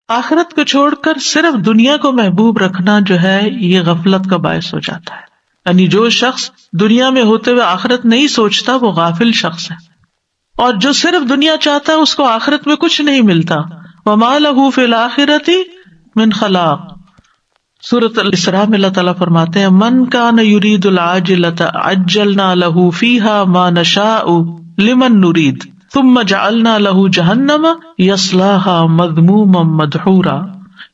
آخرت کو چھوڑ کر صرف دنیا کو محبوب رکھنا جو ہے یہ غفلت کا باعث ہو جاتا ہے. یعنی جو شخص دنیا میں ہوتے ہوئے آخرت نہیں سوچتا وہ غافل شخص ہے، اور جو صرف دنیا چاہتا ہے اس کو آخرت میں کچھ نہیں ملتا. وما لہ فی الآخرۃ من خلاق. سورۃ الاسراء میں اللہ تعالیٰ فرماتے ہیں من کان یرید العاجلۃ عجلنا لہ فیہا ما نشاء لمن نرید ثم جعلنا لہ جہنم یصلاھا مذموما مدحورا.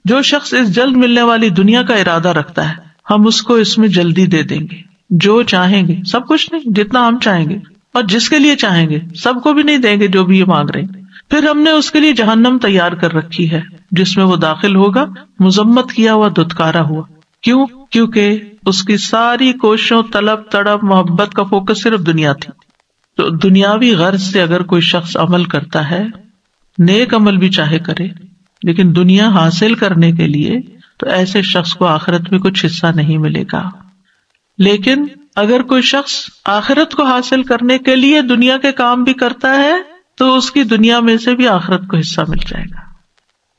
جو شخص اس جلد ملنے والی دنیا کا ارادہ رکھتا ہے ہم اس کو اس میں جلدی دے دیں گے، جو چاہیں گے، سب کچھ نہیں، جتنا ہم چاہیں گے اور جس کے لیے چاہیں گے، سب کو بھی نہیں دیں گے جو بھی یہ مانگ رہے ہیں. پھر ہم نے اس کے لیے جہنم تیار کر رکھی ہے جس میں وہ داخل ہوگا مذمت کیا ہوا، دھتکارا ہوا. کیوں؟ کیونکہ اس کی ساری کوششوں، طلب تڑپ، محبت کا فوکس صرف دنیا تھی. تو دنیاوی غرض سے اگر کوئی شخص عمل کرتا ہے، نیک عمل بھی چاہے کرے، لیکن دنیا حاصل کرنے کے لیے، تو ایسے شخص کو آخرت میں کچھ حصہ نہیں ملے گا. لیکن اگر کوئی شخص آخرت کو حاصل کرنے کے لیے دنیا کے کام بھی کرتا ہے تو اس کی دنیا میں سے بھی آخرت کو حصہ مل جائے گا.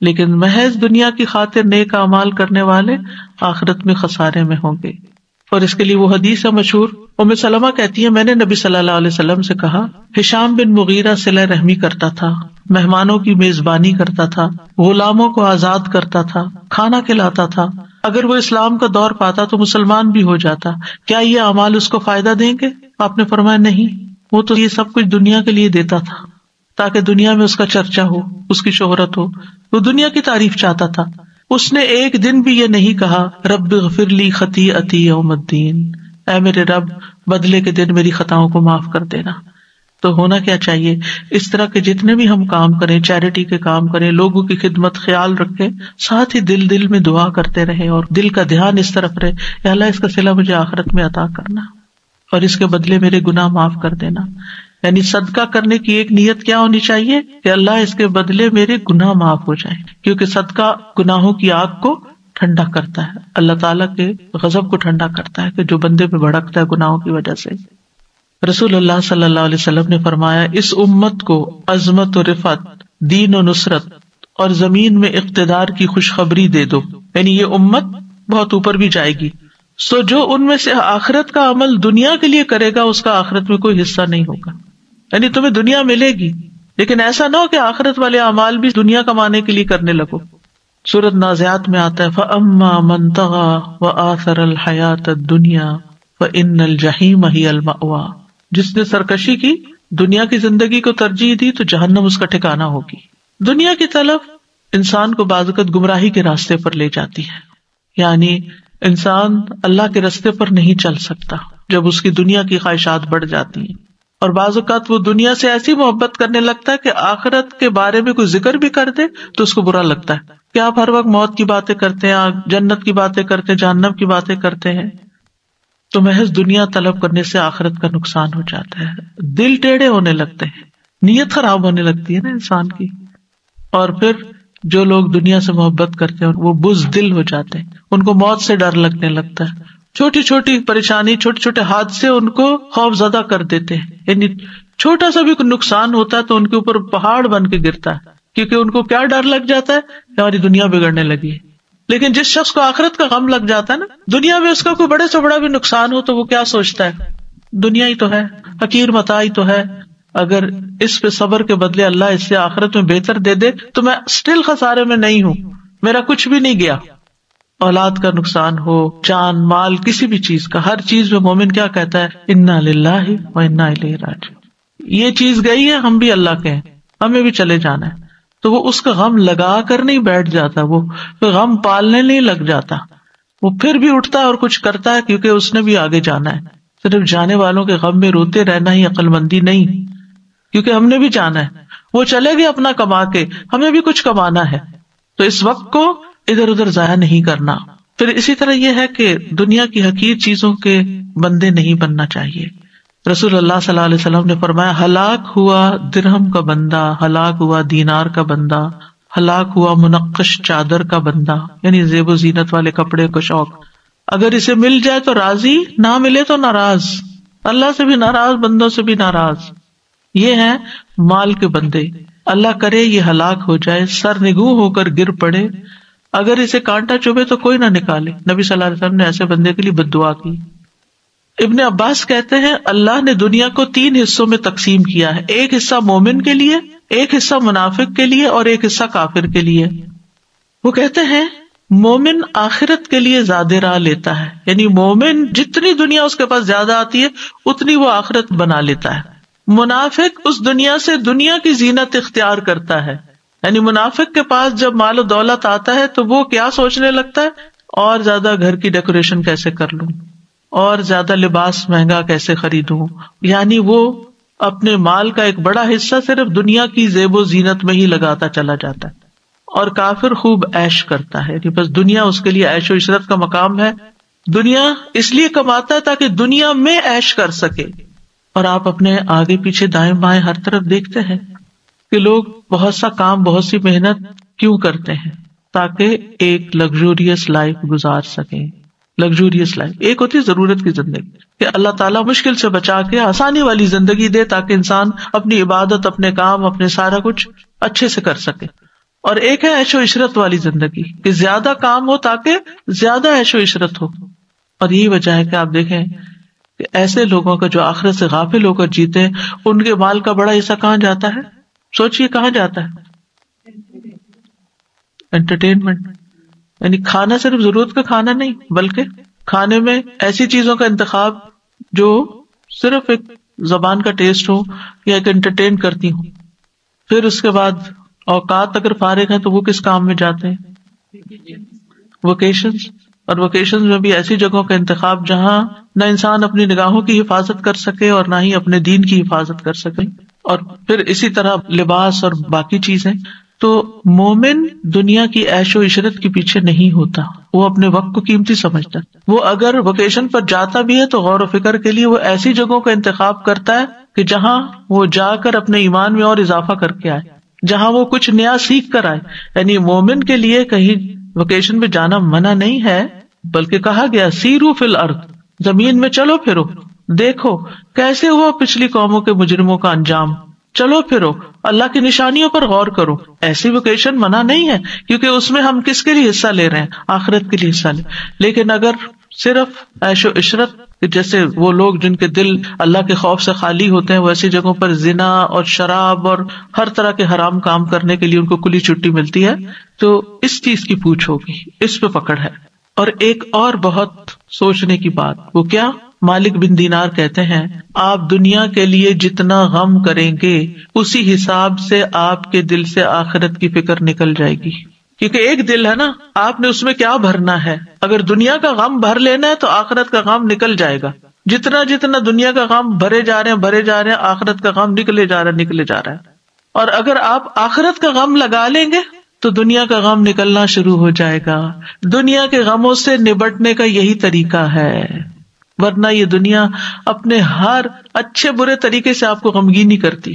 لیکن محض دنیا کی خاطر نیک اعمال کرنے والے آخرت میں خسارے میں ہوں گے. اور اس کے لیے وہ حدیث ہے مشہور، ام سلمہ کہتی ہے میں نے نبی صلی اللہ علیہ وسلم سے کہا، ہشام بن مغیرہ صلہ رحمی کرتا تھا، مہمانوں کی میزبانی کرتا تھا، غلاموں کو آزاد کرتا تھا، کھانا کھلاتا تھا. اگر وہ اسلام کا دور پاتا تو مسلمان بھی ہو جاتا، کیا یہ اعمال اس کو فائدہ دیں گے؟ آپ نے فرمایا نہیں، وہ تو یہ سب کچھ دنیا کے لیے دیتا تھا تاکہ دنیا میں اس کا چرچا ہو، اس کی شہرت ہو، وہ دنیا کی تعریف چاہتا تھا. اس نے ایک دن بھی یہ نہیں کہا رب اغفر لی خطیئتی یوم الدین، اے میرے رب بدلے کے دن میری خطاؤں کو معاف کر دینا. تو ہونا کیا چاہیے، اس طرح کے جتنے بھی ہم کام کریں، چیریٹی کے کام کریں، لوگوں کی خدمت، خیال رکھیں، ساتھ ہی دل میں دعا کرتے رہیں اور دل کا دھیان اس طرف رہے کہ اللہ اس کا صلہ مجھے آخرت میں عطا کرنا اور اس کے بدلے میرے گناہ معاف کر دینا. یعنی صدقہ کرنے کی ایک نیت کیا ہونی چاہیے کہ اللہ اس کے بدلے میرے گناہ معاف ہو جائیں، کیونکہ صدقہ گناہوں کی آگ کو ٹھنڈا کرتا ہے، اللہ تعالیٰ کے غضب کو ٹھنڈا کرتا ہے کہ جو بندے پہ بھڑکتا ہے گناہوں کی وجہ سے. رسول اللہ صلی اللہ علیہ وسلم نے فرمایا اس امت کو عظمت و رفعت، دین و نصرت اور زمین میں اقتدار کی خوشخبری دے دو، یعنی یہ امت بہت اوپر بھی جائے گی. سو جو ان میں سے آخرت کا عمل دنیا کے لیے کرے گا اس کا آخرت میں کوئی حصہ نہیں ہوگا. یعنی تمہیں دنیا ملے گی لیکن ایسا نہ ہو کہ آخرت والے اعمال بھی دنیا کمانے کے لیے کرنے لگو. سورۃ نازعات میں آتا ہے فَأَمَّا مَن طَغَىٰ وَآثَرَ الْحَيَاةَ الدُّنْيَا فَإِنَّ الْجَحِيمَ هِيَ الْمَأْوَىٰ. جس نے سرکشی کی، دنیا کی زندگی کو ترجیح دی تو جہنم اس کا ٹھکانہ ہوگی. دنیا کی طلب انسان کو بعض اوقات گمراہی کے راستے پر لے جاتی ہے، یعنی انسان اللہ کے راستے پر نہیں چل سکتا جب اس کی دنیا کی خواہشات بڑھ جاتی ہیں. اور بعض اوقات وہ دنیا سے ایسی محبت کرنے لگتا ہے کہ آخرت کے بارے میں کوئی ذکر بھی کر دے تو اس کو برا لگتا ہے کہ آپ ہر وقت موت کی باتیں کرتے ہیں، جنت کی باتیں کرتے ہیں، جہنم کی باتیں کرتے ہیں. تو محض دنیا طلب کرنے سے آخرت کا نقصان ہو جاتا ہے، دل ٹیڑھے ہونے لگتے ہیں، نیت خراب ہونے لگتی ہے نا انسان کی. اور پھر جو لوگ دنیا سے محبت کرتے ہیں وہ بزدل ہو جاتے ہیں، ان کو موت سے ڈر لگنے لگتا ہے. چھوٹی چھوٹی پریشانی، چھوٹے چھوٹے حادثے ان کو خوف زدہ کر دیتے ہیں. یعنی چھوٹا سا بھی کوئی نقصان ہوتا ہے تو ان کے اوپر پہاڑ بن کے گرتا ہے، کیونکہ ان کو کیا ڈر لگ جاتا ہے کہ ہماری دنیا بگڑنے لگی ہے. لیکن جس شخص کو آخرت کا غم لگ جاتا ہے نا، دنیا میں اس کا کوئی بڑے سے بڑا بھی نقصان ہو تو وہ کیا سوچتا ہے، دنیا ہی تو ہے، حقیر متاع ہی تو ہے، اگر اس پہ صبر کے بدلے اللہ اس سے آخرت میں بہتر دے دے تو میں اسٹل خسارے میں نہیں ہوں، میرا کچھ بھی نہیں گیا. اولاد کا نقصان ہو، جان مال، کسی بھی چیز کا، ہر چیز میں مومن کیا کہتا ہے، انا للہ و انا الیہ راجعون. یہ چیز گئی ہے، ہم بھی اللہ کے ہیں، ہمیں بھی چلے جانا ہے. تو وہ اس کا غم لگا کر نہیں بیٹھ جاتا، وہ غم پالنے نہیں لگ جاتا، وہ پھر بھی اٹھتا ہے اور کچھ کرتا ہے کیونکہ اس نے بھی آگے جانا ہے. صرف جانے والوں کے غم میں روتے رہنا ہی عقل مندی نہیں، کیونکہ ہم نے بھی جانا ہے. وہ چلے گئے اپنا کما کے، ہمیں بھی کچھ کمانا ہے. تو اس وقت کو ادھر ادھر ضائع نہیں کرنا. پھر اسی طرح یہ ہے کہ دنیا کی حقیر چیزوں کے بندے نہیں بننا چاہیے. رسول اللہ صلی اللہ علیہ وسلم نے فرمایا ہلاک ہوا درہم کا بندہ، ہلاک ہوا دینار کا بندہ، ہلاک ہوا منقش چادر کا بندہ، یعنی زیب و زینت والے کپڑے کا شوق. اگر اسے مل جائے تو راضی، نہ ملے تو ناراض، اللہ سے بھی ناراض، بندوں سے بھی ناراض. یہ ہیں مال کے بندے. اللہ کرے یہ ہلاک ہو جائے، سر نگوں ہو کر گر پڑے، اگر اسے کانٹا چبھے تو کوئی نہ نکالے۔ نبی صلی اللہ علیہ وسلم نے ایسے بندے کے لیے بد دعا کی۔ ابن عباس کہتے ہیں اللہ نے دنیا کو 3 حصوں میں تقسیم کیا ہے، ایک حصہ مومن کے لیے، ایک حصہ منافق کے لیے اور ایک حصہ کافر کے لیے۔ وہ کہتے ہیں مومن آخرت کے لیے زیادہ راہ لیتا ہے، یعنی مومن جتنی دنیا اس کے پاس زیادہ آتی ہے اتنی وہ آخرت بنا لیتا ہے۔ منافق اس دنیا سے دنیا کی زینت اختیار کرتا ہے، یعنی منافق کے پاس جب مال و دولت آتا ہے تو وہ کیا سوچنے لگتا ہے، اور زیادہ گھر کی ڈیکوریشن کیسے کر لوں، اور زیادہ لباس مہنگا کیسے خریدوں، یعنی وہ اپنے مال کا ایک بڑا حصہ صرف دنیا کی زیب و زینت میں ہی لگاتا چلا جاتا ہے۔ اور کافر خوب عیش کرتا ہے، یعنی بس دنیا اس کے لیے عیش و عشرت کا مقام ہے، دنیا اس لیے کماتا ہے تاکہ دنیا میں عیش کر سکے۔ اور آپ اپنے آگے پیچھے دائیں بائیں ہر طرف دیکھتے ہیں کہ لوگ بہت سا کام، بہت سی محنت کیوں کرتے ہیں؟ تاکہ ایک لگژوریس لائف گزار سکیں۔ لگژوریس لائف ایک ہوتی ہے ضرورت کی زندگی، کہ اللہ تعالیٰ مشکل سے بچا کے آسانی والی زندگی دے تاکہ انسان اپنی عبادت، اپنے کام، اپنے سارا کچھ اچھے سے کر سکے۔ اور ایک ہے عیش و عشرت والی زندگی، کہ زیادہ کام ہو تاکہ زیادہ عیش و عشرت ہو۔ اور یہی وجہ ہے کہ آپ دیکھیں کہ ایسے لوگوں کا جو آخرت سے غافل ہو کر جیتے ہیں، ان کے مال کا بڑا حصہ کہاں جاتا ہے؟ سوچئے کہاں جاتا ہے؟ انٹرٹینمنٹ، یعنی کھانا صرف ضرورت کا کھانا نہیں، بلکہ کھانے میں ایسی چیزوں کا انتخاب جو صرف ایک زبان کا ٹیسٹ ہو یا ایک انٹرٹین کرتی ہوں۔ پھر اس کے بعد اوقات اگر فارغ ہیں تو وہ کس کام میں جاتے ہیں؟ ویکیشنز، اور ویکیشنز میں بھی ایسی جگہوں کا انتخاب جہاں نہ انسان اپنی نگاہوں کی حفاظت کر سکے اور نہ ہی اپنے دین کی حفاظت کر سکے، اور پھر اسی طرح لباس اور باقی چیزیں۔ تو مومن دنیا کی عیش و عشرت کے پیچھے نہیں ہوتا، وہ اپنے وقت کو قیمتی سمجھتا ہے۔ وہ اگر ویکیشن پر جاتا بھی ہے تو غور و فکر کے لیے وہ ایسی جگہوں کا انتخاب کرتا ہے کہ جہاں وہ جا کر اپنے ایمان میں اور اضافہ کر کے آئے، جہاں وہ کچھ نیا سیکھ کر آئے۔ یعنی مومن کے لیے کہیں ویکیشن پہ جانا منع نہیں ہے، بلکہ کہا گیا سیرو فی الارض، زمین میں چلو پھرو، دیکھو کیسے ہوا پچھلی قوموں کے مجرموں کا انجام، چلو پھرو، اللہ کی نشانیوں پر غور کرو۔ ایسی ویکیشن منع نہیں ہے، کیونکہ اس میں ہم کس کے لیے حصہ لے رہے ہیں؟ آخرت کے لیے حصہ لے۔ لیکن اگر صرف عیش و عشرت، جیسے وہ لوگ جن کے دل اللہ کے خوف سے خالی ہوتے ہیں، وہ ایسی جگہوں پر زنا اور شراب اور ہر طرح کے حرام کام کرنے کے لیے ان کو کھلی چھٹی ملتی ہے، تو اس چیز کی پوچھ ہوگی، اس پہ پکڑ ہے۔ اور ایک اور بہت سوچنے کی بات، وہ کیا؟ مالک بن دینار کہتے ہیں آپ دنیا کے لیے جتنا غم کریں گے اسی حساب سے آپ کے دل سے آخرت کی فکر نکل جائے گی، کیونکہ ایک دل ہے نا، آپ نے اس میں کیا بھرنا ہے۔ اگر دنیا کا غم بھر لینا ہے تو آخرت کا غم نکل جائے گا۔ جتنا جتنا دنیا کا غم بھرے جا رہے ہیں، آخرت کا غم نکلے جا رہا ہے۔ اور اگر آپ آخرت کا غم لگا لیں گے تو دنیا کا غم نکلنا شروع ہو جائے گا۔ دنیا کے غموں سے نبٹنے کا یہی طریقہ ہے، ورنہ یہ دنیا اپنے ہر اچھے برے طریقے سے آپ کو غمگین ہی کرتی۔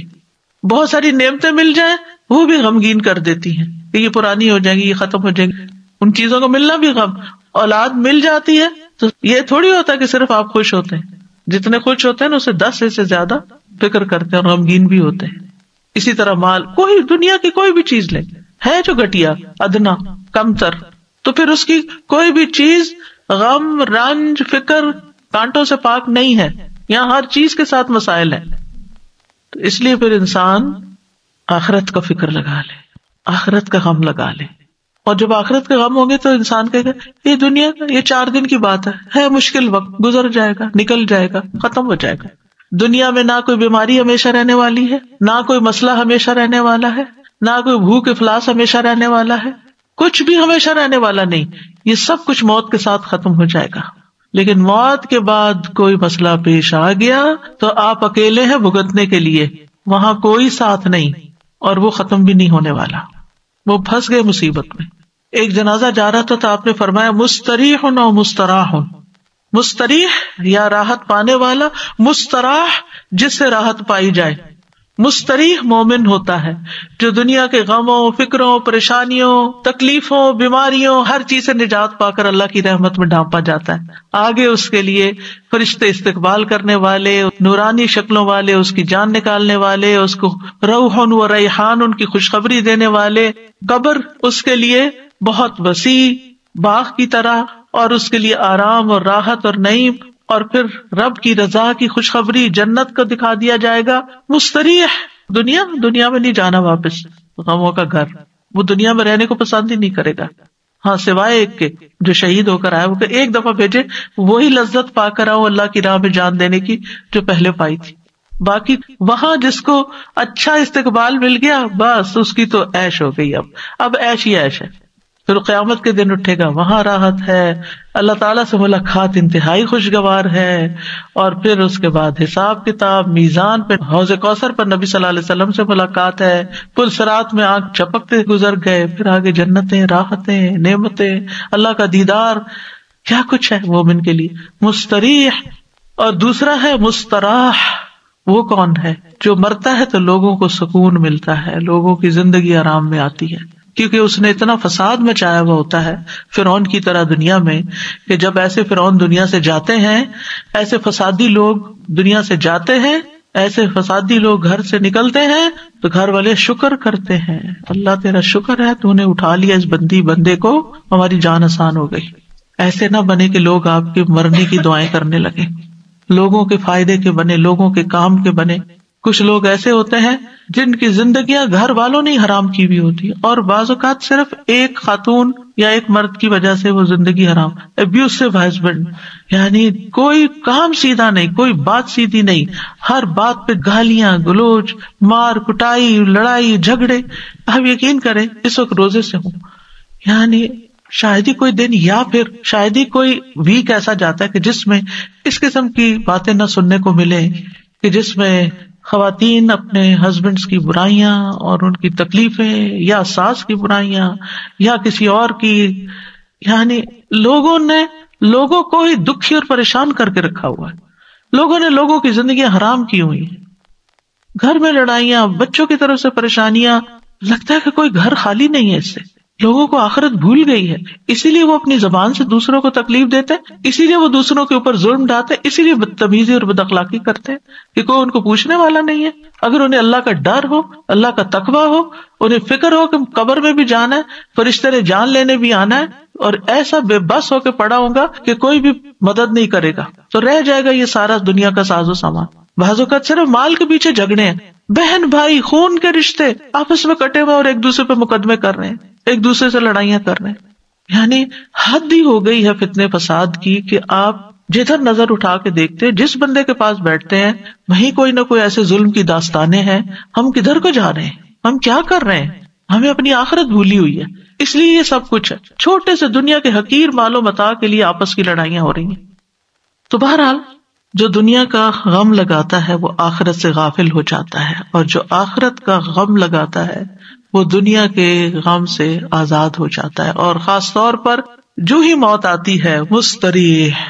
بہت ساری نعمتیں مل جائیں وہ بھی غمگین کر دیتی ہیں کہ یہ پرانی ہو جائیں گی، یہ ختم ہو جائیں گی۔ ان چیزوں کا ملنا بھی غم۔ اولاد مل جاتی ہے تو یہ تھوڑی ہوتا کہ صرف آپ خوش ہوتے ہیں، جتنے خوش ہوتے ہیں نا اسے 10 سے زیادہ فکر کرتے ہیں اور غمگین بھی ہوتے ہیں۔ اسی طرح مال، کوئی دنیا کی کوئی بھی چیز لیں، ہے جو گھٹیا، ادنا، کمتر، تو پھر اس کی کوئی بھی چیز غم، رنج، فکر، کانٹوں سے پاک نہیں ہے۔ یہاں ہر چیز کے ساتھ مسائل ہیں، تو اس لیے پھر انسان آخرت کا فکر لگا لے، آخرت کا غم لگا لے۔ اور جب آخرت کے غم ہوں گے تو انسان کہے گا یہ دنیا کا یہ 4 دن کی بات ہے مشکل وقت، گزر جائے گا، نکل جائے گا، ختم ہو جائے گا۔ دنیا میں نہ کوئی بیماری ہمیشہ رہنے والی ہے، نہ کوئی مسئلہ ہمیشہ رہنے والا ہے، نہ کوئی بھوک افلاس ہمیشہ رہنے والا ہے، کچھ بھی ہمیشہ رہنے والا نہیں۔ یہ سب کچھ موت کے ساتھ ختم ہو جائے گا۔ لیکن موت کے بعد کوئی مسئلہ پیش آ گیا تو آپ اکیلے ہیں بھگتنے کے لیے، وہاں کوئی ساتھ نہیں، اور وہ ختم بھی نہیں ہونے والا۔ وہ پھنس گئے مصیبت میں۔ ایک جنازہ جا رہا تھا تو آپ نے فرمایا مستریح و مستراح، مستریح یا راحت پانے والا، مستراح جس سے راحت پائی جائے۔ مستریح مومن ہوتا ہے جو دنیا کے غموں، فکروں، پریشانیوں، تکلیفوں، بیماریوں، ہر چیز سے نجات پا کر اللہ کی رحمت میں ڈھانپا جاتا ہے۔ آگے اس کے لیے فرشتے استقبال کرنے والے، نورانی شکلوں والے، اس کی جان نکالنے والے، اس کو روح و ریحان ان کی خوشخبری دینے والے۔ قبر اس کے لیے بہت وسیع باغ کی طرح، اور اس کے لیے آرام اور راحت اور نعیم، اور پھر رب کی رضا کی خوشخبری جنت کو دکھا دیا جائے گا۔ مستریح دنیا میں نہیں جانا واپس، غموں کا گھر، وہ دنیا میں رہنے کو پسند ہی نہیں کرے گا، ہاں سوائے ایک کے جو شہید ہو کر آئے، وہ کہ ایک دفعہ بھیجے وہی لذت پا کر آؤ اللہ کی راہ میں جان دینے کی جو پہلے پائی تھی۔ باقی وہاں جس کو اچھا استقبال مل گیا بس اس کی تو عیش ہو گئی، اب عیش ہی عیش ہے۔ پھر قیامت کے دن اٹھے گا، وہاں راحت ہے، اللہ تعالیٰ سے ملاقات انتہائی خوشگوار ہے، اور پھر اس کے بعد حساب کتاب، میزان پہ حوض کوثر پر نبی صلی اللہ علیہ وسلم سے ملاقات ہے، پل صراط میں آنکھ چپکتے گزر گئے، پھر آگے جنتیں، راحتیں، نعمتیں، اللہ کا دیدار، کیا کچھ ہے مومن کے لیے۔ مستریح، اور دوسرا ہے مستراح۔ وہ کون ہے؟ جو مرتا ہے تو لوگوں کو سکون ملتا ہے، لوگوں کی زندگی آرام میں آتی ہے، کیونکہ اس نے اتنا فساد مچایا ہوا ہوتا ہے فرعون کی طرح دنیا میں، کہ جب ایسے فرعون دنیا سے جاتے ہیں، ایسے فسادی لوگ دنیا سے جاتے ہیں، ایسے فسادی لوگ گھر سے نکلتے ہیں تو گھر والے شکر کرتے ہیں، اللہ تیرا شکر ہے تو نے اٹھا لیا اس بندے کو، ہماری جان آسان ہو گئی۔ ایسے نہ بنے کہ لوگ آپ کے مرنے کی دعائیں کرنے لگے، لوگوں کے فائدے کے بنے، لوگوں کے کام کے بنے۔ کچھ لوگ ایسے ہوتے ہیں جن کی زندگیاں گھر والوں نے حرام کی بھی ہوتی ہے، اور بعض اوقات صرف ایک خاتون یا ایک مرد کی وجہ سے وہ زندگی حرام۔ ابیوسو ہسبینڈ، یعنی کوئی کام سیدھا نہیں، کوئی بات سیدھی نہیں، ہر بات پہ گالیاں گلوچ، مار کٹائی، لڑائی جھگڑے۔ آپ یقین کریں اس وقت روزے سے ہوں، یعنی شاید ہی کوئی دن یا پھر شاید ہی کوئی ویک ایسا جاتا ہے کہ جس میں اس قسم کی باتیں نہ سننے کو ملے، کہ جس میں خواتین اپنے ہسبینڈز کی برائیاں اور ان کی تکلیفیں، یا ساس کی برائیاں، یا کسی اور کی، یعنی لوگوں نے لوگوں کو ہی دکھی اور پریشان کر کے رکھا ہوا ہے، لوگوں نے لوگوں کی زندگیاں حرام کی ہوئی ہیں، گھر میں لڑائیاں، بچوں کی طرف سے پریشانیاں، لگتا ہے کہ کوئی گھر خالی نہیں ہے اس سے۔ لوگوں کو آخرت بھول گئی ہے، اسی لیے وہ اپنی زبان سے دوسروں کو تکلیف دیتے، اسی لیے وہ دوسروں کے اوپر ظلم ڈالتے، اسی لیے بدتمیزی اور بد اخلاقی کرتے کہ کوئی ان کو پوچھنے والا نہیں ہے۔ اگر انہیں اللہ کا ڈر ہو، اللہ کا تقویٰ ہو، انہیں فکر ہو کہ قبر میں بھی جانا ہے، فرشتے نے جان لینے بھی آنا ہے، اور ایسا بے بس ہو کے پڑا ہوگا کہ کوئی بھی مدد نہیں کرے گا، تو رہ جائے گا یہ سارا دنیا کا ساز و سامان۔ بعض اوقات صرف مال کے پیچھے جھگڑے ہیں، بہن بھائی خون کے رشتے آپس میں کٹے ہوئے اور ایک دوسرے پہ مقدمے کر رہے ہیں، ایک دوسرے سے لڑائیاں کر رہے ہیں، یعنی حد ہی ہو گئی ہے فتنے فساد کی کہ آپ جدھر نظر اٹھا کے دیکھتے جس بندے کے پاس بیٹھتے ہیں وہیں کوئی نہ کوئی ایسے ظلم کی داستانیں ہیں۔ ہم کدھر کو جا رہے ہیں؟ ہم کیا کر رہے ہیں؟ ہمیں اپنی آخرت بھولی ہوئی ہے، اس لیے یہ سب کچھ ہے۔ چھوٹے سے دنیا کے حقیر مال و متاع کے لیے آپس کی لڑائیاں ہو رہی ہیں۔ تو بہرحال جو دنیا کا غم لگاتا ہے وہ آخرت سے غافل ہو جاتا ہے، اور جو آخرت کا غم لگاتا ہے وہ دنیا کے غم سے آزاد ہو جاتا ہے، اور خاص طور پر جو ہی موت آتی ہے مستریح۔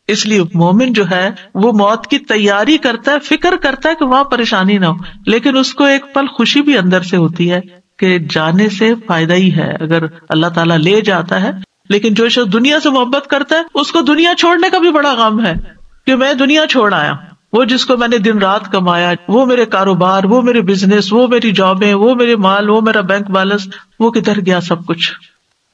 اس لیے مومن جو ہے وہ موت کی تیاری کرتا ہے، فکر کرتا ہے کہ وہاں پریشانی نہ ہو، لیکن اس کو ایک پل خوشی بھی اندر سے ہوتی ہے کہ جانے سے فائدہ ہی ہے اگر اللہ تعالیٰ لے جاتا ہے۔ لیکن جو شخص دنیا سے محبت کرتا ہے اس کو دنیا چھوڑنے کا بھی بڑا غم ہے کہ میں دنیا چھوڑ آیا، وہ جس کو میں نے دن رات کمایا، وہ میرے کاروبار، وہ میرے بزنس، وہ میری جابیں، وہ میرے مال، وہ میرا بینک بیلنس، وہ کدھر گیا سب کچھ۔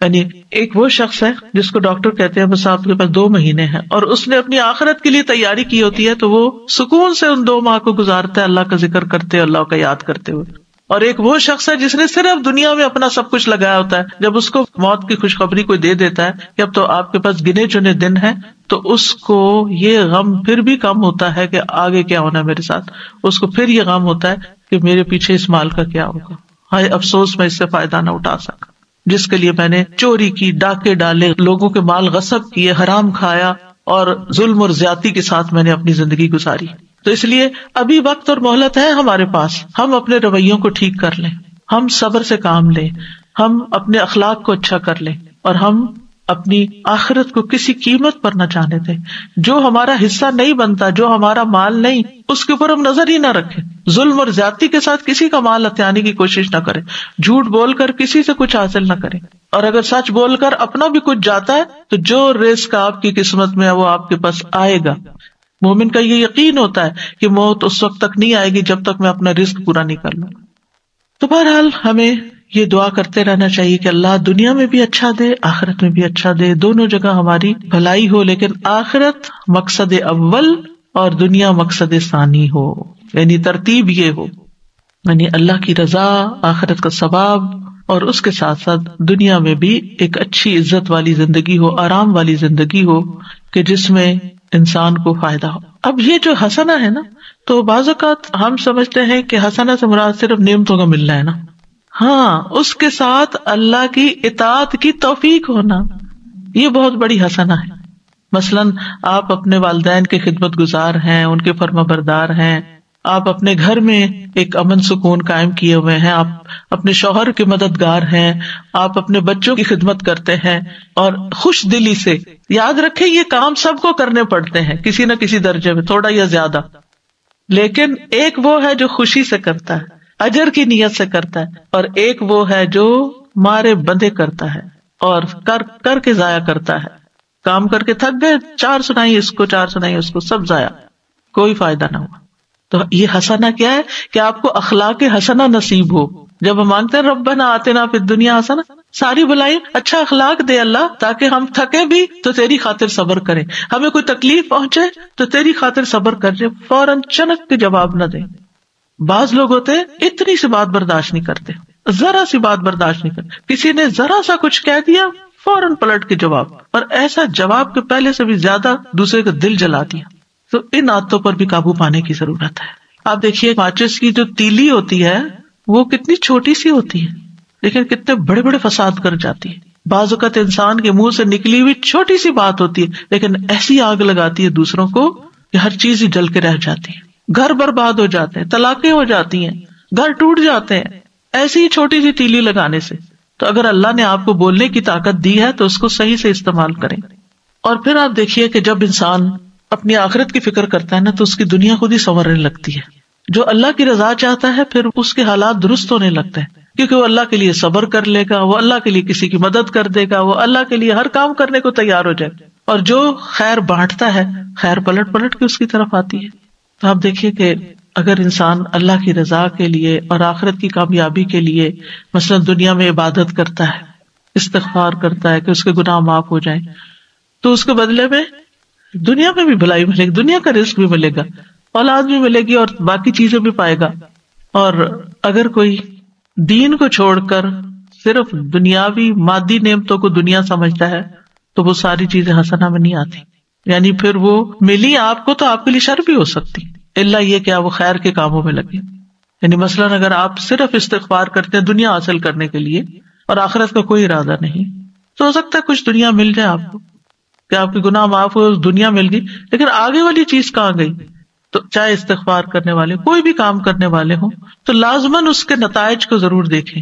یعنی ایک وہ شخص ہے جس کو ڈاکٹر کہتے ہیں بس آپ کے پاس 2 مہینے ہیں، اور اس نے اپنی آخرت کے لیے تیاری کی ہوتی ہے، تو وہ سکون سے ان 2 ماہ کو گزارتا ہے اللہ کا ذکر کرتے، اللہ کا یاد کرتے ہوئے۔ اور ایک وہ شخص ہے جس نے صرف دنیا میں اپنا سب کچھ لگایا ہوتا ہے، جب اس کو موت کی خوشخبری کوئی دے دیتا ہے کہ اب تو آپ کے پاس گنے چنے دن ہیں، تو اس کو یہ غم پھر بھی کم ہوتا ہے کہ آگے کیا ہونا ہے میرے ساتھ، اس کو پھر یہ غم ہوتا ہے کہ میرے پیچھے اس مال کا کیا ہوگا، ہائے افسوس میں اس سے فائدہ نہ اٹھا سکا، جس کے لیے میں نے چوری کی، ڈاکے ڈالے، لوگوں کے مال غصب کیے، حرام کھایا، اور ظلم اور زیادتی کے ساتھ میں نے اپنی زندگی گزاری۔ تو اس لیے ابھی وقت اور مہلت ہے ہمارے پاس، ہم اپنے رویوں کو ٹھیک کر لیں، ہم صبر سے کام لیں، ہم اپنے اخلاق کو اچھا کر لیں، اور ہم اپنی آخرت کو کسی قیمت پر نہ جانے دیں. جو ہمارا حصہ نہیں بنتا، جو ہمارا مال نہیں، اس کے اوپر ہم نظر ہی نہ رکھیں. ظلم اور زیادتی کے ساتھ کسی کا مال ہتھیانے کی کوشش نہ کریں. جھوٹ بول کر کسی سے کچھ حاصل نہ کریں. اور اگر سچ بول کر اپنا بھی کچھ جاتا ہے تو جو رزق آپ کی قسمت میں ہے وہ آپ کے پاس آئے گا. مومن کا یہ یقین ہوتا ہے کہ موت اس وقت تک نہیں آئے گی جب تک میں اپنا رزق پورا نہیں کر لوں. تو بہرحال ہمیں یہ دعا کرتے رہنا چاہیے کہ اللہ دنیا میں بھی اچھا دے، آخرت میں بھی اچھا دے، دونوں جگہ ہماری بھلائی ہو، لیکن آخرت مقصد اول اور دنیا مقصد ثانی ہو. یعنی ترتیب یہ ہو، یعنی اللہ کی رضا، آخرت کا ثواب، اور اس کے ساتھ ساتھ دنیا میں بھی ایک اچھی عزت والی زندگی ہو، آرام والی زندگی ہو کہ جس میں انسان کو فائدہ ہو. اب یہ جو حسنہ ہے نا، تو بعض اوقات ہم سمجھتے ہیں کہ حسنہ سے مراد صرف نعمتوں کا ملنا ہے نا. ہاں، اس کے ساتھ اللہ کی اطاعت کی توفیق ہونا، یہ بہت بڑی حسنہ ہے. مثلاً آپ اپنے والدین کے خدمت گزار ہیں، ان کے فرما بردار ہیں، آپ اپنے گھر میں ایک امن سکون قائم کیے ہوئے ہیں، آپ اپنے شوہر کے مددگار ہیں، آپ اپنے بچوں کی خدمت کرتے ہیں اور خوش دلی سے. یاد رکھیں یہ کام سب کو کرنے پڑتے ہیں کسی نہ کسی درجے میں، تھوڑا یا زیادہ، لیکن ایک وہ ہے جو خوشی سے کرتا ہے، اجر کی نیت سے کرتا ہے، اور ایک وہ ہے جو مارے بندے کرتا ہے اور کر کے ضائع کرتا ہے. کام کر کے تھک گئے، 4 سنائی اس کو، 4 سنائی اس کو، سب ضائع، کوئی فائدہ نہ ہوا. تو یہ حسنہ کیا ہے کہ آپ کو اخلاق حسنہ نصیب ہو. جب ہم مانگتے ہیں ربنا آتنا فی الدنیا حسنہ، ساری بھلائی اچھا اخلاق دے اللہ، تاکہ ہم تھکے بھی تو تیری خاطر صبر کریں، ہمیں کوئی تکلیف پہنچے تو تیری خاطر صبر کریں، فوراً چنک کے جواب نہ دیں. بعض لوگ ہوتے ہیں اتنی سی بات برداشت نہیں کرتے، ذرا سی بات برداشت نہیں کرتے، کسی نے ذرا سا کچھ کہہ دیا فوراً پلٹ کے جواب، اور ایسا جواب کے پہلے سے بھی زیادہ دوسرے کا دل جلا دیا. تو ان عادتوں پر بھی قابو پانے کی ضرورت ہے. آپ دیکھیے ماچس کی جو تیلی ہوتی ہے وہ کتنی چھوٹی سی ہوتی ہے لیکن کتنے بڑے بڑے فساد کر جاتی ہے. بعض اوقات انسان کے منہ سے نکلی ہوئی چھوٹی سی بات ہوتی ہے لیکن ایسی آگ لگاتی ہے دوسروں کو کہ ہر چیز ہی جل کے رہ جاتی ہے، گھر برباد ہو جاتے ہیں، طلاقیں ہو جاتی ہیں، گھر ٹوٹ جاتے ہیں ایسی ہی چھوٹی سی تیلی لگانے سے. تو اگر اللہ نے آپ کو بولنے کی طاقت دی ہے تو اس کو صحیح سے استعمال کریں. اور پھر آپ دیکھیے کہ جب انسان اپنی آخرت کی فکر کرتا ہے نا تو اس کی دنیا خود ہی سنورنے لگتی ہے. جو اللہ کی رضا چاہتا ہے پھر اس کے حالات درست ہونے لگتے ہیں، کیونکہ وہ اللہ کے لیے صبر کر لے گا، وہ اللہ کے لیے کسی کی مدد کر دے گا، وہ اللہ کے لیے ہر کام کرنے کو تیار ہو جائے گا. اور جو خیر بانٹتا ہے خیر پلٹ پلٹ کے اس کی طرف آتی ہے. تو آپ دیکھیے کہ اگر انسان اللہ کی رضا کے لیے اور آخرت کی کامیابی کے لیے مثلا دنیا میں عبادت کرتا ہے، استغفار کرتا ہے کہ اس کے گناہ معاف ہو جائیں، تو اس کے بدلے میں دنیا میں بھی بھلائی ملے گی، دنیا کا رزق بھی ملے گا، اولاد بھی ملے گی اور باقی چیزیں بھی پائے گا. اور اگر کوئی دین کو چھوڑ کر صرف دنیاوی مادی نعمتوں کو دنیا سمجھتا ہے تو وہ ساری چیزیں حسنہ میں نہیں آتی. یعنی پھر وہ ملی آپ کو تو آپ کے لیے شر بھی ہو سکتی، الا یہ کہ وہ خیر کے کاموں میں لگے. یعنی مثلاً اگر آپ صرف استغفار کرتے ہیں دنیا حاصل کرنے کے لیے اور آخرت کا کوئی ارادہ نہیں، تو ہو سکتا ہے کچھ دنیا مل جائے آپ کو کہ آپ کے گناہ معاف ہو، دنیا مل گئی، لیکن آگے والی چیز کہاں گئی؟ تو چاہے استغفار کرنے والے کوئی بھی کام کرنے والے ہوں تو لازماً اس کے نتائج کو ضرور دیکھیں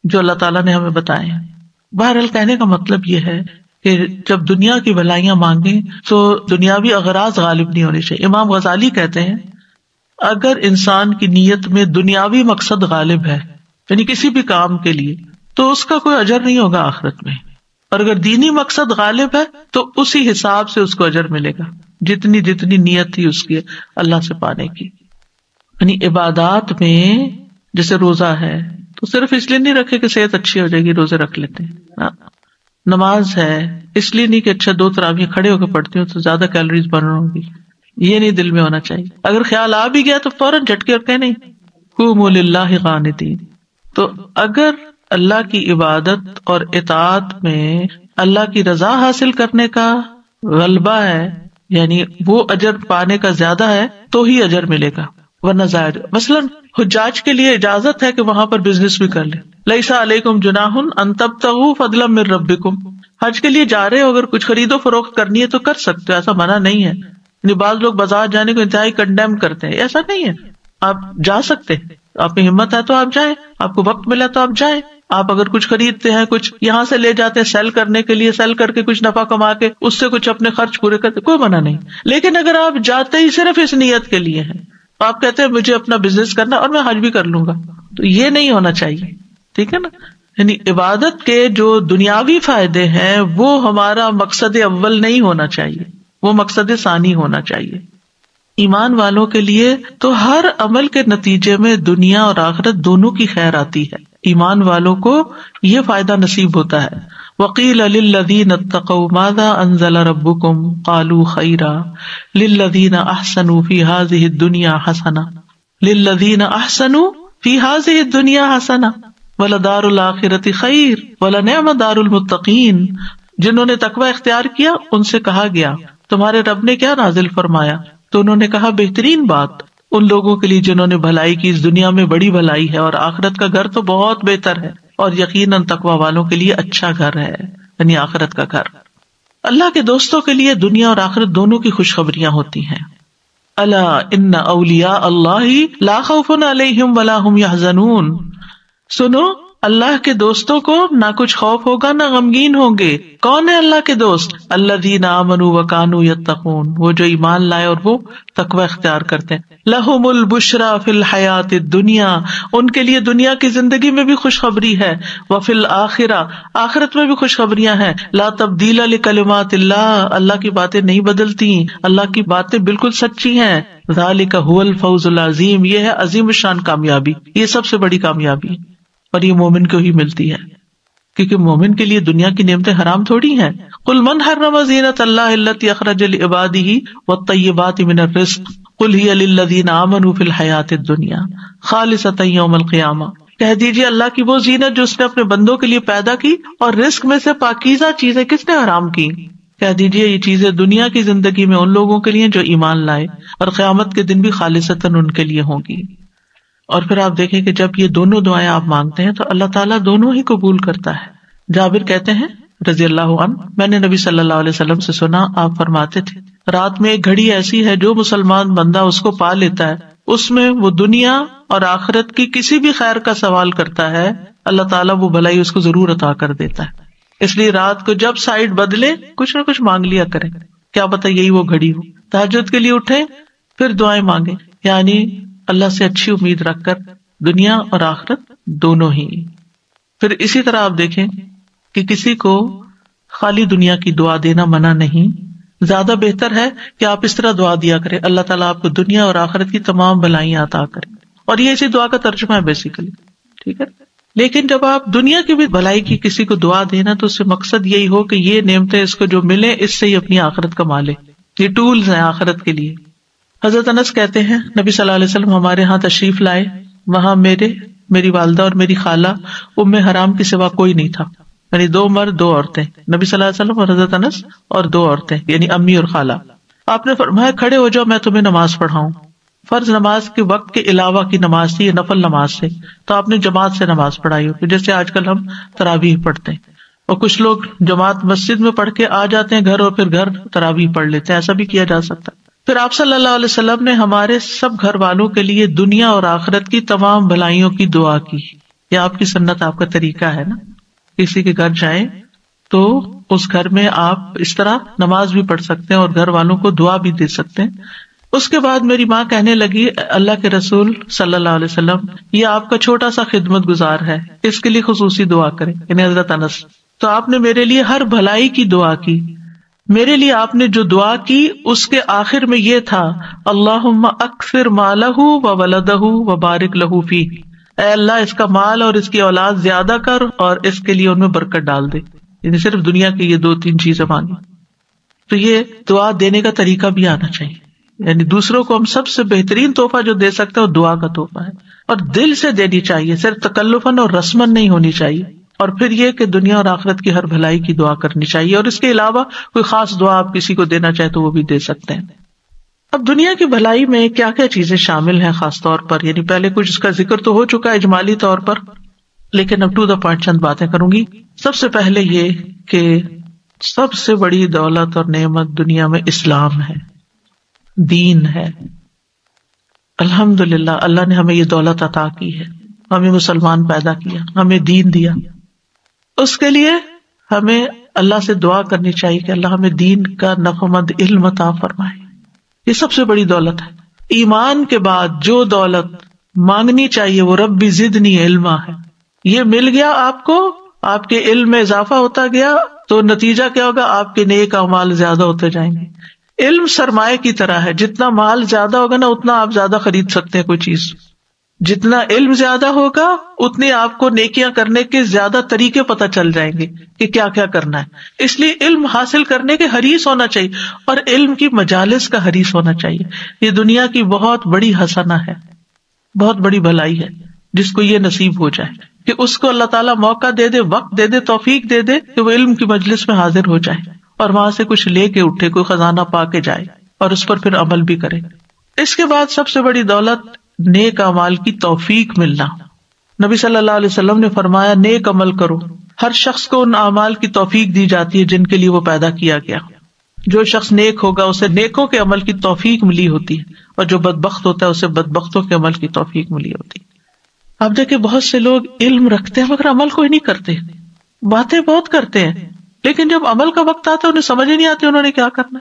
جو اللہ تعالیٰ نے ہمیں بتائے ہیں. بہرحال کہنے کا مطلب یہ ہے کہ جب دنیا کی بھلائیاں مانگیں تو دنیاوی اغراض غالب نہیں ہونے چاہیے. امام غزالی کہتے ہیں اگر انسان کی نیت میں دنیاوی مقصد غالب ہے یعنی کسی بھی کام کے لیے تو اس کا کوئی اجر نہیں ہوگا آخرت میں، اور اگر دینی مقصد غالب ہے تو اسی حساب سے اس کو اجر ملے گا جتنی نیت تھی اس کی اللہ سے پانے کی. یعنی عبادات میں جیسے روزہ ہے تو صرف اس لیے نہیں رکھے کہ صحت اچھی ہو جائے گی روزے رکھ لیتے ہیں، نماز ہے اس لیے نہیں کہ اچھا 2 تراویح کھڑے ہو کے پڑھتی ہوں تو زیادہ کیلوریز برن ہوں گی، یہ نہیں دل میں ہونا چاہیے. اگر خیال آ بھی گیا تو فوراً جھٹکے اور کہ نہیں قوموا للہ قانتین. تو اگر اللہ کی عبادت اور اطاعت میں اللہ کی رضا حاصل کرنے کا غلبہ ہے، یعنی وہ اجر پانے کا زیادہ ہے تو ہی اجر ملے گا، ورنہ ظاہر. مثلاً حجاج کے لیے اجازت ہے کہ وہاں پر بزنس بھی کر لیں، لیس علیکم جناح ان تبتغوا فضلا من ربکم. حج کے لیے جا رہے ہو اگر کچھ خرید و فروخت کرنی ہے تو کر سکتے ہو، ایسا منع نہیں ہے. یعنی بعض لوگ بازار جانے کو انتہائی کنڈیم کرتے ہیں، ایسا نہیں ہے. آپ جا سکتے ہیں، آپ میں ہمت ہے تو آپ جائیں، آپ کو وقت ملا تو آپ جائیں. آپ اگر کچھ خریدتے ہیں، کچھ یہاں سے لے جاتے ہیں سیل کرنے کے لیے، سیل کر کے کچھ نفع کما کے اس سے کچھ اپنے خرچ پورے کرتے، کوئی منع نہیں. لیکن اگر آپ جاتے ہی صرف اس نیت کے لیے ہیں، آپ کہتے ہیں مجھے اپنا بزنس کرنا اور میں حج بھی کر لوں گا، تو یہ نہیں ہونا چاہیے. ٹھیک ہے نا؟ یعنی عبادت کے جو دنیاوی فائدے ہیں وہ ہمارا مقصد اول نہیں ہونا چاہیے، وہ مقصد ثانی ہونا چاہیے. ایمان والوں کے لیے تو ہر عمل کے نتیجے میں دنیا اور آخرت دونوں کی خیر آتی ہے. ایمان والوں کو یہ فائدہ نصیب ہوتا ہے. وَقِيلَ لِلَّذِينَ اتَّقَوْا مَاذَا أَنزَلَ رَبُّكُمْ قَالُوا خَيْرًا لِلَّذِينَ أَحْسَنُوا فِي هَذِهِ الدُّنْيَا حَسَنَةٌ لِلَّذِينَ أَحْسَنُوا فِي هَذِهِ الدُّنْيَا حَسَنَةٌ وَلَدَارُ الْآخِرَةِ خَيْرٌ وَلَنِعْمَ دَارُ الْمُتَّقِينَ. جنہوں نے تقوی اختیار کیا ان سے کہا گیا تمہارے رب نے کیا نازل فرمایا؟ تو انہوں نے کہا بہترین بات ان لوگوں کے لیے جنہوں نے بھلائی کی، اس دنیا میں بڑی بھلائی ہے اور آخرت کا گھر تو بہت بہتر ہے، اور یقیناً تقوی والوں کے لیے اچھا گھر ہے، یعنی آخرت کا گھر. اللہ کے دوستوں کے لیے دنیا اور آخرت دونوں کی خوشخبریاں ہوتی ہیں. الا ان اولیاء اللہ لا خوف علیہم ولا هم یحزنون. سنو، اللہ کے دوستوں کو نہ کچھ خوف ہوگا نہ غمگین ہوں گے. کون ہے اللہ کے دوست؟ الذین آمنوا وکانوا یتقون، وہ جو ایمان لائے اور وہ تقوی اختیار کرتے ہیں. لہم البشری فی الحیاۃ الدنیا، ان کے لیے دنیا کی زندگی میں بھی خوشخبری ہے. وفی الآخرہ، آخرت میں بھی خوشخبریاں ہیں. لا تبدیل لکلمات اللہ، اللہ کی باتیں نہیں بدلتی، اللہ کی باتیں بالکل سچی ہیں. ذالک ھو الفوز العظیم، یہ ہے عظیم الشان کامیابی، یہ سب سے بڑی کامیابی، اور یہ مومن کو ہی ملتی ہے، کیونکہ مومن کے لیے دنیا کی نعمتیں حرام تھوڑی ہیں. قل من حرم زینۃ اللہ التی اخرج لعبادہ والطیبات من الرزق قل ہی للذین آمنوا فی الحیاۃ الدنیا خالصۃ یوم القیامہ. کہہ دیجیے اللہ کی وہ زینت جو اس نے اپنے بندوں کے لیے پیدا کی اور رزق میں سے پاکیزہ چیزیں کس نے حرام کی. کہہ دیجیے یہ چیزیں دنیا کی زندگی میں ان لوگوں کے لیے جو ایمان لائے، اور قیامت کے دن بھی خالصتاً ان کے لیے ہوں گی. اور پھر آپ دیکھیں کہ جب یہ دونوں دعائیں آپ مانگتے ہیں تو اللہ تعالیٰ دونوں ہی قبول کرتا ہے. جابر کہتے ہیں رضی اللہ عنہ، میں نے نبی صلی اللہ علیہ وسلم سے سنا، آپ فرماتے تھے رات میں ایک گھڑی ایسی ہے جو مسلمان بندہ اس کو پا لیتا ہے، اس میں وہ دنیا اور آخرت کی کسی بھی خیر کا سوال کرتا ہے، اللہ تعالیٰ وہ بھلائی اس کو ضرور عطا کر دیتا ہے. اس لیے رات کو جب سائڈ بدلے کچھ نہ کچھ مانگ لیا کریں، کیا پتہ یہی وہ گھڑی ہو. تہجد کے لیے اٹھیں پھر دعائیں مانگیں، یعنی اللہ سے اچھی امید رکھ کر دنیا اور آخرت دونوں ہی. پھر اسی طرح آپ دیکھیں کہ کسی کو خالی دنیا کی دعا دینا منع نہیں، زیادہ بہتر ہے کہ آپ اس طرح دعا دیا کریں اللہ تعالیٰ آپ کو دنیا اور آخرت کی تمام بھلائیاں عطا کریں. اور یہ اسی دعا کا ترجمہ ہے بیسیکلی. ٹھیک ہے، لیکن جب آپ دنیا کی بھی بھلائی کی کسی کو دعا دینا تو اس سے مقصد یہی ہو کہ یہ نعمتیں اس کو جو ملے اس سے ہی اپنی آخرت کما لے. یہ ٹولز ہیں آخرت کے لیے. حضرت انس کہتے ہیں نبی صلی اللہ علیہ وسلم ہمارے ہاں تشریف لائے، وہاں میری والدہ اور میری خالہ ام حرام کے سوا کوئی نہیں تھا، یعنی 2 مرد 2 عورتیں، نبی صلی اللہ علیہ وسلم اور حضرت انس اور 2 عورتیں یعنی امی اور خالہ. آپ نے فرمایا کھڑے ہو جاؤ میں تمہیں نماز پڑھاؤں. فرض نماز کے وقت کے علاوہ کی نماز تھی، یہ نفل نماز سے، تو آپ نے جماعت سے نماز پڑھائی ہوگی جیسے آج کل ہم تراویح پڑھتے ہیں، اور کچھ لوگ جماعت مسجد میں پڑھ کے آ جاتے ہیں گھر اور پھر گھر تراویح پڑھ لیتے ہیں، ایسا بھی کیا جا سکتا ہے. پھر آپ صلی اللہ علیہ وسلم نے ہمارے سب گھر والوں کے لیے دنیا اور آخرت کی تمام بھلائیوں کی دعا کی. یہ آپ کی سنت، آپ کا طریقہ ہے نا. کسی کے گھر جائیں تو اس گھر میں آپ اس طرح نماز بھی پڑھ سکتے ہیں اور گھر والوں کو دعا بھی دے سکتے ہیں. اس کے بعد میری ماں کہنے لگی اللہ کے رسول صلی اللہ علیہ وسلم یہ آپ کا چھوٹا سا خدمت گزار ہے، اس کے لیے خصوصی دعا کریں، یعنی حضرت انس. تو آپ نے میرے لیے ہر بھلائی کی دعا کی. میرے لیے آپ نے جو دعا کی اس کے آخر میں یہ تھا اللہم اکثر مالہ و ولدہ و بارک لہ فیہ، اے اللہ اس کا مال اور اس کی اولاد زیادہ کر اور اس کے لیے ان میں برکت ڈال دے. یعنی صرف دنیا کی یہ 2-3 چیزیں مانگی. تو یہ دعا دینے کا طریقہ بھی آنا چاہیے، یعنی دوسروں کو ہم سب سے بہترین تحفہ جو دے سکتے ہیں وہ دعا کا تحفہ ہے، اور دل سے دینی چاہیے، صرف تکلفاً اور رسماً نہیں ہونی چاہیے. اور پھر یہ کہ دنیا اور آخرت کی ہر بھلائی کی دعا کرنی چاہیے، اور اس کے علاوہ کوئی خاص دعا آپ کسی کو دینا چاہے تو وہ بھی دے سکتے ہیں. اب دنیا کی بھلائی میں کیا کیا چیزیں شامل ہیں خاص طور پر، یعنی پہلے کچھ اس کا ذکر تو ہو چکا ہے اجمالی طور پر، لیکن اب ٹو دا پوائنٹ چند باتیں کروں گی. سب سے پہلے یہ کہ سب سے بڑی دولت اور نعمت دنیا میں اسلام ہے، دین ہے. الحمدللہ اللہ نے ہمیں یہ دولت عطا کی ہے، ہمیں مسلمان پیدا کیا، ہمیں دین دیا. اس کے لیے ہمیں اللہ سے دعا کرنی چاہیے کہ اللہ ہمیں دین کا نفعمند علم عطا فرمائے. یہ سب سے بڑی دولت ہے. ایمان کے بعد جو دولت مانگنی چاہیے وہ رب زدنی علما ہے. یہ مل گیا آپ کو، آپ کے علم میں اضافہ ہوتا گیا تو نتیجہ کیا ہوگا؟ آپ کے نیک اعمال زیادہ ہوتے جائیں گے. علم سرمایہ کی طرح ہے، جتنا مال زیادہ ہوگا نا اتنا آپ زیادہ خرید سکتے ہیں کوئی چیز. جتنا علم زیادہ ہوگا اتنی آپ کو نیکیاں کرنے کے زیادہ طریقے پتہ چل جائیں گے کہ کیا کیا کرنا ہے. اس لیے علم حاصل کرنے کے حریص ہونا چاہیے اور علم کی مجالس کا حریص ہونا چاہیے. یہ دنیا کی بہت بڑی حسنہ ہے، بہت بڑی بھلائی ہے جس کو یہ نصیب ہو جائے کہ اس کو اللہ تعالیٰ موقع دے دے، وقت دے دے، توفیق دے دے کہ وہ علم کی مجلس میں حاضر ہو جائے اور وہاں سے کچھ لے کے اٹھے، کوئی خزانہ پا کے جائے اور اس پر پھر عمل بھی کرے. اس کے بعد سب سے بڑی دولت نیک اعمال کی توفیق ملنا. نبی صلی اللہ علیہ وسلم نے فرمایا نیک عمل کرو. ہر شخص کو ان اعمال کی توفیق دی جاتی ہے جن کے لیے وہ پیدا کیا گیا. جو شخص نیک ہوگا اسے نیکوں کے عمل کی توفیق ملی ہوتی ہے اور جو بدبخت ہوتا ہے اسے بدبختوں کے عمل کی توفیق ملی ہوتی ہے. آپ دیکھیں بہت سے لوگ علم رکھتے ہیں مگر عمل کوئی نہیں کرتے، باتیں بہت کرتے ہیں لیکن جب عمل کا وقت آتا ہے انہیں سمجھ ہی نہیں آتی انہوں نے کیا کرنا.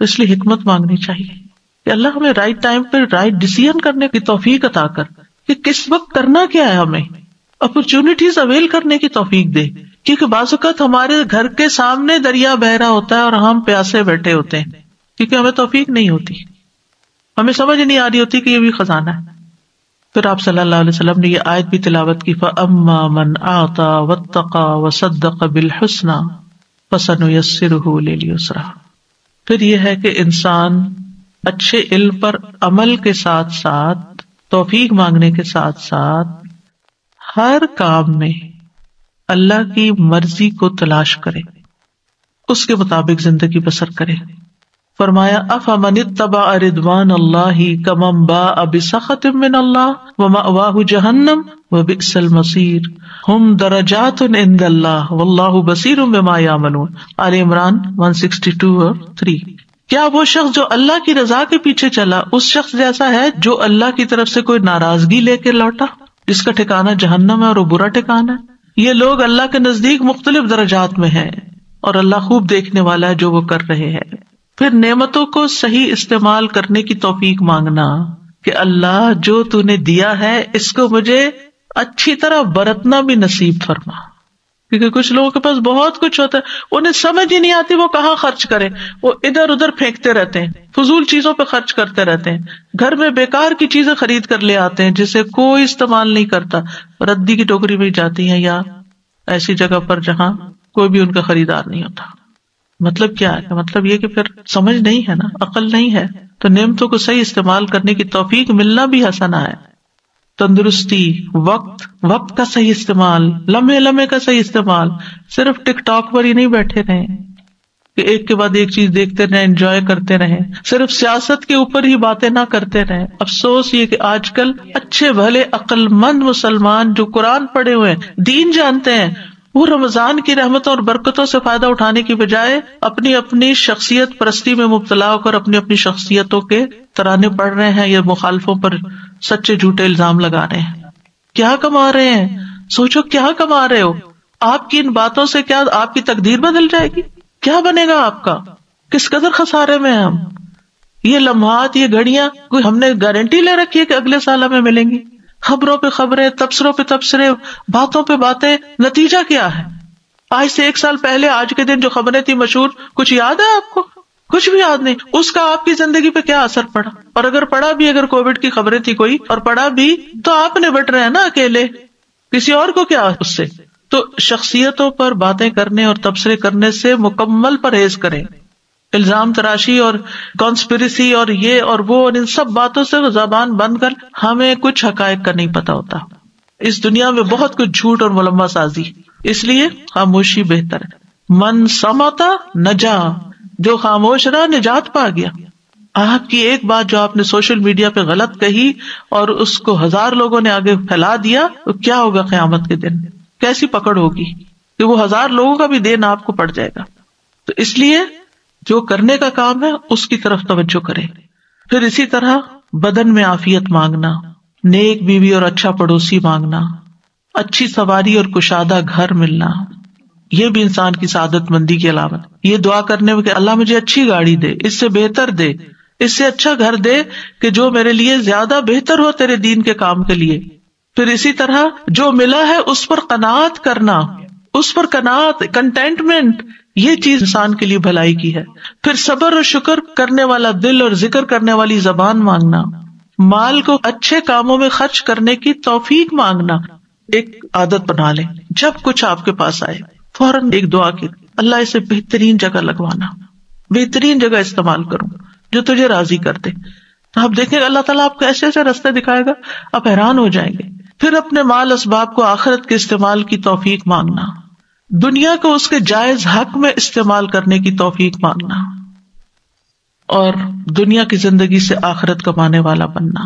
اس لیے حکمت مانگنی چاہیے کہ اللہ ہمیں رائٹ ٹائم پہ رائٹ ڈیسیژن کرنے کی توفیق عطا کر کہ کس وقت کرنا کیا ہے، ہمیں اپرچونٹیز اویل کرنے کی توفیق دے. کیونکہ بعض اوقات ہمارے گھر کے سامنے دریا بہ رہا ہوتا ہے اور ہم پیاسے بیٹھے ہوتے ہیں کیونکہ ہمیں توفیق نہیں ہوتی، ہمیں سمجھ نہیں آ رہی ہوتی کہ یہ بھی خزانہ ہے. پھر آپ صلی اللہ علیہ وسلم نے یہ آیت بھی تلاوت کی فَأَمَّا مَنْ أَعْطَى وَاتَّقَى وَصَدَّقَ بِالْحُسْنَى فَسَنُيَسِّرُهُ لِلْيُسْرَى. پھر یہ ہے کہ انسان اچھے علم پر عمل کے ساتھ ساتھ توفیق مانگنے کے ساتھ ساتھ ہر کام میں اللہ کی مرضی کو تلاش کرے، اس کے مطابق زندگی بسر کرے. فرمایا افمن اتبع رضوان اللہ کمن باء بسخط من اللہ ومأواہ جہنم وبئس المصیر ہم درجات عند اللہ واللہ بصیر بما یعملون. آل عمران 162-3. کیا وہ شخص جو اللہ کی رضا کے پیچھے چلا اس شخص جیسا ہے جو اللہ کی طرف سے کوئی ناراضگی لے کے لوٹا جس کا ٹھکانہ جہنم ہے اور وہ برا ٹھکانہ ہے؟ یہ لوگ اللہ کے نزدیک مختلف درجات میں ہیں اور اللہ خوب دیکھنے والا ہے جو وہ کر رہے ہیں. پھر نعمتوں کو صحیح استعمال کرنے کی توفیق مانگنا کہ اللہ جو تو نے دیا ہے اس کو مجھے اچھی طرح برتنا بھی نصیب فرما. کیونکہ کچھ لوگوں کے پاس بہت کچھ ہوتا ہے انہیں سمجھ ہی نہیں آتی وہ کہاں خرچ کریں، وہ ادھر ادھر پھینکتے رہتے ہیں، فضول چیزوں پہ خرچ کرتے رہتے ہیں، گھر میں بیکار کی چیزیں خرید کر لے آتے ہیں جسے کوئی استعمال نہیں کرتا، ردی کی ٹوکری میں جاتی ہیں یا ایسی جگہ پر جہاں کوئی بھی ان کا خریدار نہیں ہوتا. مطلب کیا ہے؟ مطلب یہ کہ پھر سمجھ نہیں ہے نا، عقل نہیں ہے. تو نعمتوں کو صحیح استعمال کرنے کی توفیق ملنا بھی حسنہ ہے. تندرستی، وقت کا صحیح استعمال، لمحے کا صحیح استعمال. صرف ٹک ٹاک پر ہی نہیں بیٹھے رہیں کہ ایک کے بعد ایک چیز دیکھتے رہیں، انجوائے کرتے رہیں. صرف سیاست کے اوپر ہی باتیں نہ کرتے رہیں. افسوس یہ کہ آج کل اچھے بھلے عقل مند مسلمان جو قرآن پڑھے ہوئے ہیں، دین جانتے ہیں، وہ رمضان کی رحمتوں اور برکتوں سے فائدہ اٹھانے کی بجائے اپنی شخصیت پرستی میں مبتلا ہو کر اپنی شخصیتوں کے ترانے پڑھ رہے ہیں یا مخالفوں پر سچے جھوٹے الزام لگا رہے ہیں. کیا کما رہے ہیں؟ سوچو کیا کما رہے ہو؟ آپ کی ان باتوں سے کیا آپ کی تقدیر بدل جائے گی؟ کیا بنے گا آپ کا؟ کس قدر خسارے میں ہیں ہم. یہ لمحات، یہ گھڑیاں کوئی ہم نے گارنٹی لے رکھی ہے کہ اگلے سال ہمیں ملیں گی؟ خبروں پہ خبریں، تبصروں پہ تبصرے، باتوں پہ باتیں. نتیجہ کیا ہے؟ آج سے 1 سال پہلے آج کے دن جو خبریں تھی مشہور، کچھ یاد ہے آپ کو؟ کچھ بھی یاد نہیں. اس کا آپ کی زندگی پہ کیا اثر پڑا؟ اور اگر پڑا بھی، اگر کووڈ کی خبریں تھی کوئی اور پڑا بھی تو آپ نے بٹ رہے ہیں نا اکیلے، کسی اور کو کیا اس سے. تو شخصیتوں پر باتیں کرنے اور تبصرے کرنے سے مکمل پرہیز کریں. الزام تراشی اور کانسپریسی اور یہ اور وہ اور ان سب باتوں سے زبان بند کر. ہمیں کچھ حقائق کا نہیں پتا ہوتا. اس دنیا میں بہت کچھ جھوٹ اور ملمہ سازی، اس لیے خاموشی بہتر ہے. من صمت نجا، جو خاموش رہا نجات پا گیا. آپ کی ایک بات جو آپ نے سوشل میڈیا پہ غلط کہی اور اس کو 1000 لوگوں نے آگے پھیلا دیا تو کیا ہوگا قیامت کے دن؟ کیسی پکڑ ہوگی کہ وہ 1000 لوگوں کا بھی دین آپ کو پڑ جائے گا. تو اس لیے جو کرنے کا کام ہے اس کی طرف توجہ کریں. پھر اسی طرح بدن میں عافیت مانگنا، نیک بیوی اور اچھا پڑوسی مانگنا، اچھی سواری اور کشادہ گھر ملنا، یہ بھی انسان کی سعادت مندی کی علامت۔ یہ دعا کرنے میں کہ اللہ مجھے اچھی گاڑی دے، اس سے بہتر دے، اس سے اچھا گھر دے کہ جو میرے لیے زیادہ بہتر ہو تیرے دین کے کام کے لیے۔ پھر اسی طرح جو ملا ہے اس پر قناعت کرنا، اس پر قناعت، کنٹینٹمنٹ، یہ چیز انسان کے لیے بھلائی کی ہے۔ پھر صبر اور شکر کرنے والا دل اور ذکر کرنے والی زبان مانگنا، مال کو اچھے کاموں میں خرچ کرنے کی توفیق مانگنا۔ ایک عادت بنا لیں، جب کچھ آپ کے پاس آئے فوراً ایک دعا کی، اللہ اسے بہترین جگہ لگوانا، بہترین جگہ استعمال کروں جو تجھے راضی کر دے۔ تو آپ دیکھیں گے اللہ تعالیٰ آپ کو ایسے ایسے راستے دکھائے گا، آپ حیران ہو جائیں گے۔ پھر اپنے مال اسباب کو آخرت کے استعمال کی توفیق مانگنا، دنیا کو اس کے جائز حق میں استعمال کرنے کی توفیق مانگنا، اور دنیا کی زندگی سے آخرت کمانے والا بننا۔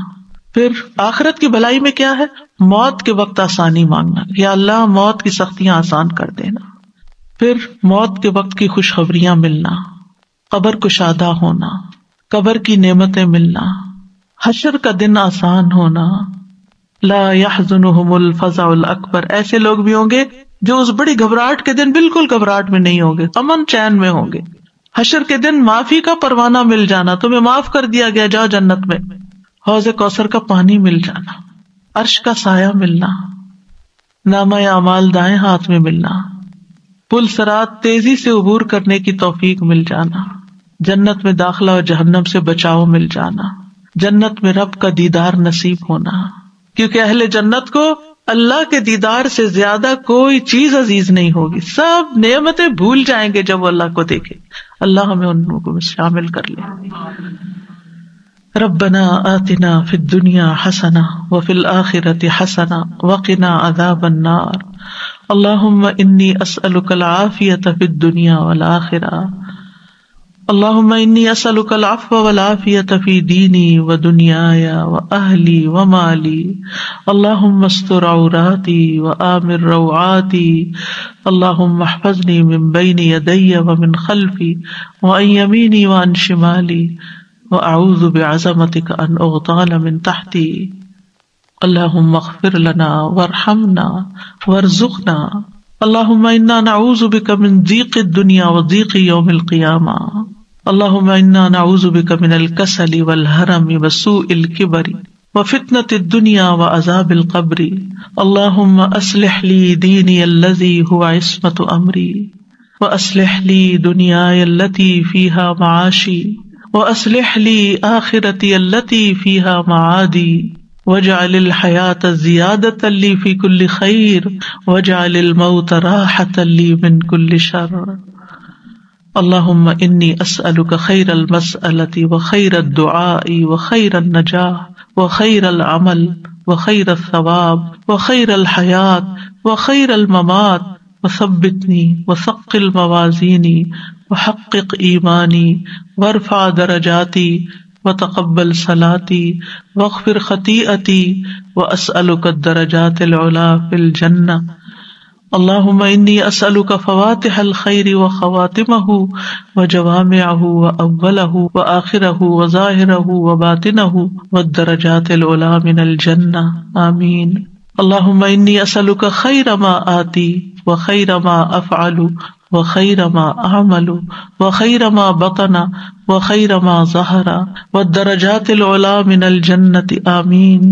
پھر آخرت کی بھلائی میں کیا ہے؟ موت کے وقت آسانی مانگنا، یا اللہ موت کی سختیاں آسان کر دینا۔ پھر موت کے وقت کی خوشخبریاں ملنا، قبر کشادہ ہونا، قبر کی نعمتیں ملنا، حشر کا دن آسان ہونا، لا يحزنهم الفزع الاکبر، ایسے لوگ بھی ہوں گے جو اس بڑی گھبراہٹ کے دن بالکل گھبراہٹ میں نہیں ہوں گے، امن چین میں ہوں گے۔ حشر کے دن معافی کا پروانہ مل جانا، تمہیں معاف کر دیا گیا، جاؤ جنت میں۔ حوض کوثر کا پانی مل جانا، عرش کا سایہ ملنا، نامہ اعمال دائیں ہاتھ میں ملنا، پل صراط تیزی سے عبور کرنے کی توفیق مل جانا، جنت میں داخلہ اور جہنم سے بچاؤ مل جانا، جنت میں رب کا دیدار نصیب ہونا، کیونکہ اہل جنت کو اللہ کے دیدار سے زیادہ کوئی چیز عزیز نہیں ہوگی، سب نعمتیں بھول جائیں گے جب وہ اللہ کو دیکھے۔ اللہ ہمیں ان لوگوں میں شامل کر لے۔ ربنا آتنا فی الدنیا حسنہ وفی الآخرۃ حسنہ وقنا عذاب النار۔ اللہم انی اسألک العافیۃ فی الدنیا والآخرہ۔ اللہم انی اسألک العفو والعافیۃ فی دینی ودنیای واہلی ومالی۔ اللہم استر عوراتی وآمن روعاتی۔ اللہم احفظنی من بین یدی ومن خلفی وعن یمینی وعن شمالی، وأعوذ بعظمتك أن أغتال من تحتي۔ اللهم اغفر لنا وارحمنا وارزقنا۔ اللهم إنا نعوذ بك من ضيق الدنيا وضيق يوم القيامة۔ اللهم إنا نعوذ بك من الكسل والهرم وسوء الكبر وفتنة الدنيا وعذاب القبر۔ اللهم أصلح لي ديني الذي هو عصمة أمري، وأصلح لي دنياي التي فيها معاشي، وأصلح لي آخرتي التي فيها معادي، واجعل الحياة زيادة لي في كل خير، واجعل الموت راحة لي من كل شر۔ اللهم إني أسألك خير المسألة وخير الدعاء وخير النجاح وخير العمل وخير الثواب وخير الحياة وخير الممات، وثبتني وثقل موازيني وحقق ایمانی وارفع درجاتی وتقبل صلاتي واغفر خطیئتی واسألک الدرجات العلی فی الجنہ۔ اللہم انی اسألک فواتح الخیر وخواتمہ وجوامعہ واولہ وآخرہ وظاہرہ وباطنہ والدرجات العلی من الجنہ، آمین۔ اللہم انی اسألک خیر ما آتی وخیر ما افعل وخیر ما اعمل وخیر ما بطن وخیر ما ظہر والدرجات العلی من الجنة، آمین۔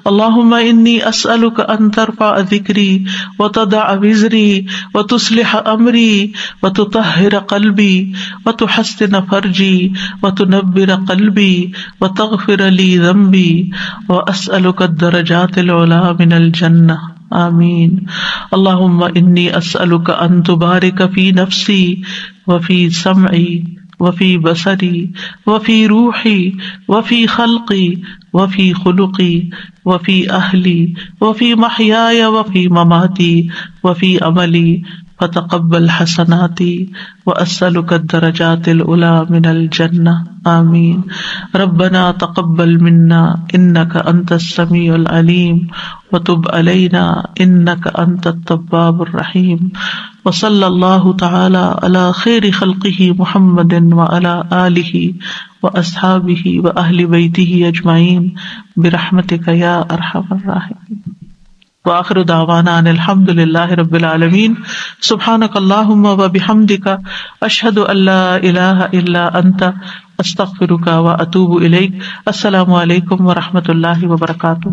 اللہم انی اسألک ان ترفع ذکری وتضع وزری وتصلح امری وتطہر قلبی وتحسن فرجی وتنبر قلبی وتغفر لی ذنبی واسألک الدرجات العلی من الجنہ، آمین۔ اللہم انی اسألک ان تبارک فی نفسی وفی سمعی وفی بصری وفی روحی وفی خلقی وفی خلقی وفی اہلی وفی محیای وفی مماتی وفی عملی فتقبل حسناتي وأسألك الدرجات العلى من الجنة آمين. ربنا تقبل منا إنك أنت السميع العليم وتب علينا إنك أنت التواب الرحيم. وصلى الله تعالى على خير خلقه محمد وعلى آله وأصحابه وأهل بيته أجمعين برحمتك يا أرحم الراحمين. وآخر دعوانا ان الحمد للہ رب العالمین. سبحانک اللہم وبحمدک اشہد ان لا الہ الا انت استغفرک واتوب الیک. السلام علیکم ورحمۃ اللہ وبرکاتہ.